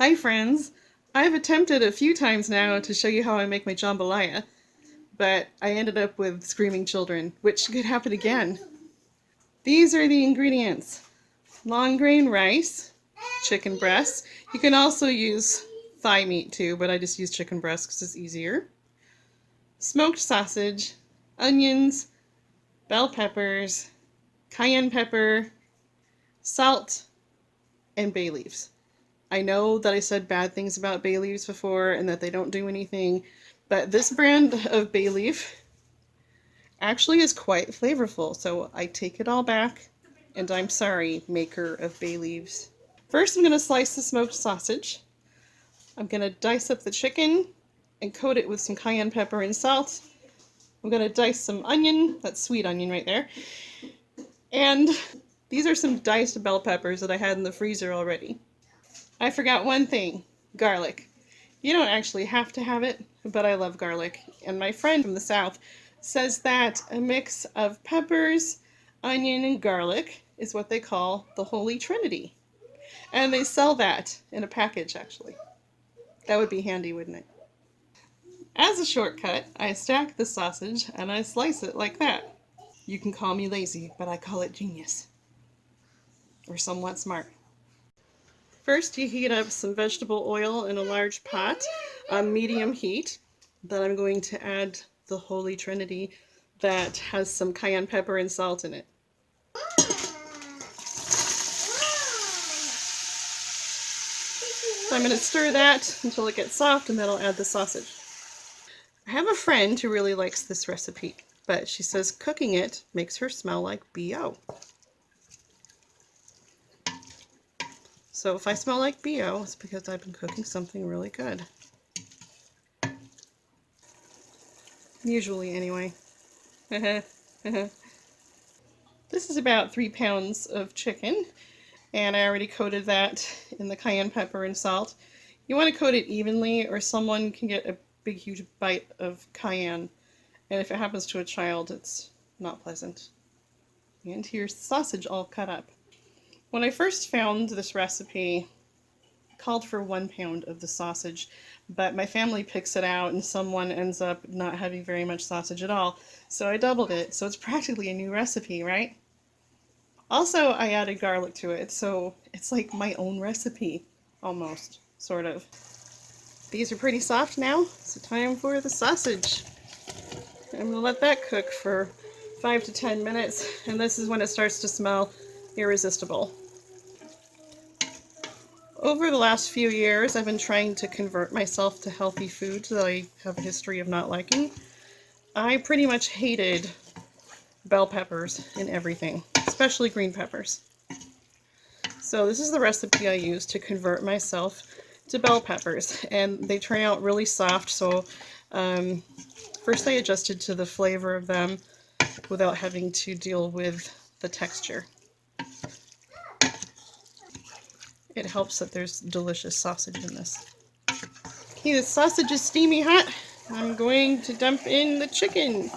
Hi friends! I've attempted a few times now to show you how I make my jambalaya, but I ended up with screaming children, which could happen again. These are the ingredients. Long grain rice, chicken breasts. You can also use thigh meat too, but I just use chicken breasts because it's easier. Smoked sausage, onions, bell peppers, cayenne pepper, salt, and bay leaves. I know that I said bad things about bay leaves before and that they don't do anything, but this brand of bay leaf actually is quite flavorful, so I take it all back, and I'm sorry, maker of bay leaves. First, I'm going to slice the smoked sausage. I'm going to dice up the chicken and coat it with some cayenne pepper and salt. I'm going to dice some onion, that's sweet onion right there, and these are some diced bell peppers that I had in the freezer already. I forgot one thing, garlic. You don't actually have to have it, but I love garlic. And my friend from the South says that a mix of peppers, onion, and garlic is what they call the Holy Trinity. And they sell that in a package, actually. That would be handy, wouldn't it? As a shortcut, I stack the sausage and I slice it like that. You can call me lazy, but I call it genius. Or somewhat smart. First, you heat up some vegetable oil in a large pot on medium heat. Then I'm going to add the Holy Trinity that has some cayenne pepper and salt in it. So I'm going to stir that until it gets soft, and then I'll add the sausage. I have a friend who really likes this recipe, but she says cooking it makes her smell like BO. So if I smell like BO, it's because I've been cooking something really good. Usually, anyway. This is about 3 pounds of chicken, and I already coated that in the cayenne pepper and salt. You want to coat it evenly, or someone can get a big, huge bite of cayenne, and if it happens to a child, it's not pleasant. And here's the sausage all cut up. When I first found this recipe, it called for 1 pound of the sausage, but my family picks it out and someone ends up not having very much sausage at all, so I doubled it, so it's practically a new recipe, right? Also, I added garlic to it, so it's like my own recipe, almost, sort of. These are pretty soft now, so time for the sausage. I'm going to let that cook for 5 to 10 minutes, and this is when it starts to smell irresistible. Over the last few years, I've been trying to convert myself to healthy foods that I have a history of not liking. I pretty much hated bell peppers in everything, especially green peppers. So this is the recipe I use to convert myself to bell peppers, and they turn out really soft, so first I adjusted to the flavor of them without having to deal with the texture. It helps that there's delicious sausage in this. Okay, the sausage is steamy hot. I'm going to dump in the chicken.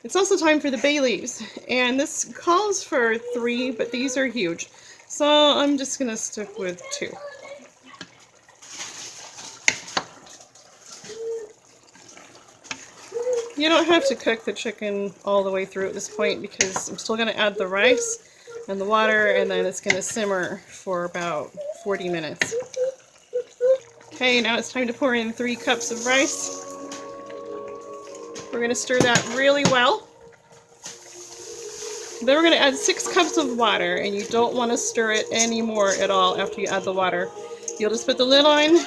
It's also time for the bay leaves, and this calls for 3, but these are huge, so I'm just going to stick with 2. You don't have to cook the chicken all the way through at this point because I'm still going to add the rice and the water, and then it's going to simmer for about 40 minutes. Okay, now it's time to pour in 3 cups of rice. We're going to stir that really well. Then we're going to add 6 cups of water, and you don't want to stir it anymore at all after you add the water. You'll just put the lid on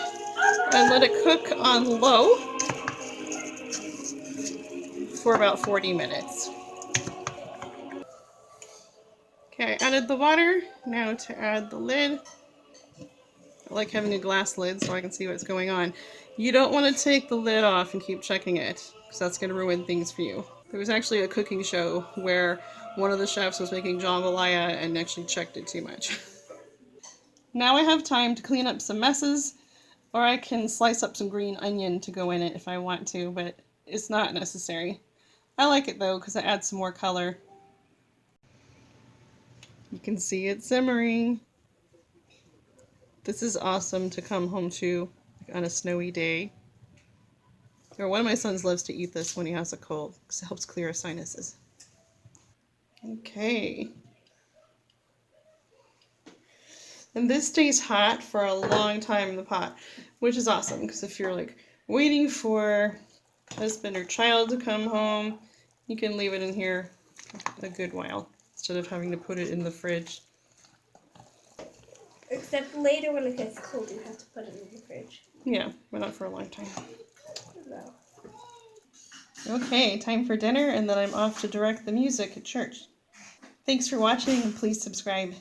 and let it cook on low for about 40 minutes. Okay, I added the water. Now to add the lid. I like having a glass lid so I can see what's going on. You don't want to take the lid off and keep checking it, because that's going to ruin things for you. There was actually a cooking show where one of the chefs was making jambalaya and actually checked it too much. Now I have time to clean up some messes, or I can slice up some green onion to go in it if I want to, but it's not necessary. I like it though because it adds some more color. You can see it simmering. This is awesome to come home to on a snowy day. Or one of my sons loves to eat this when he has a cold because it helps clear his sinuses. Okay. And this stays hot for a long time in the pot, which is awesome because if you're like waiting for husband or child to come home, you can leave it in here a good while instead of having to put it in the fridge. Except later when it gets cold, you have to put it in the fridge. Yeah, but not for a long time. No. Okay, time for dinner, and then I'm off to direct the music at church. Thanks for watching, and please subscribe.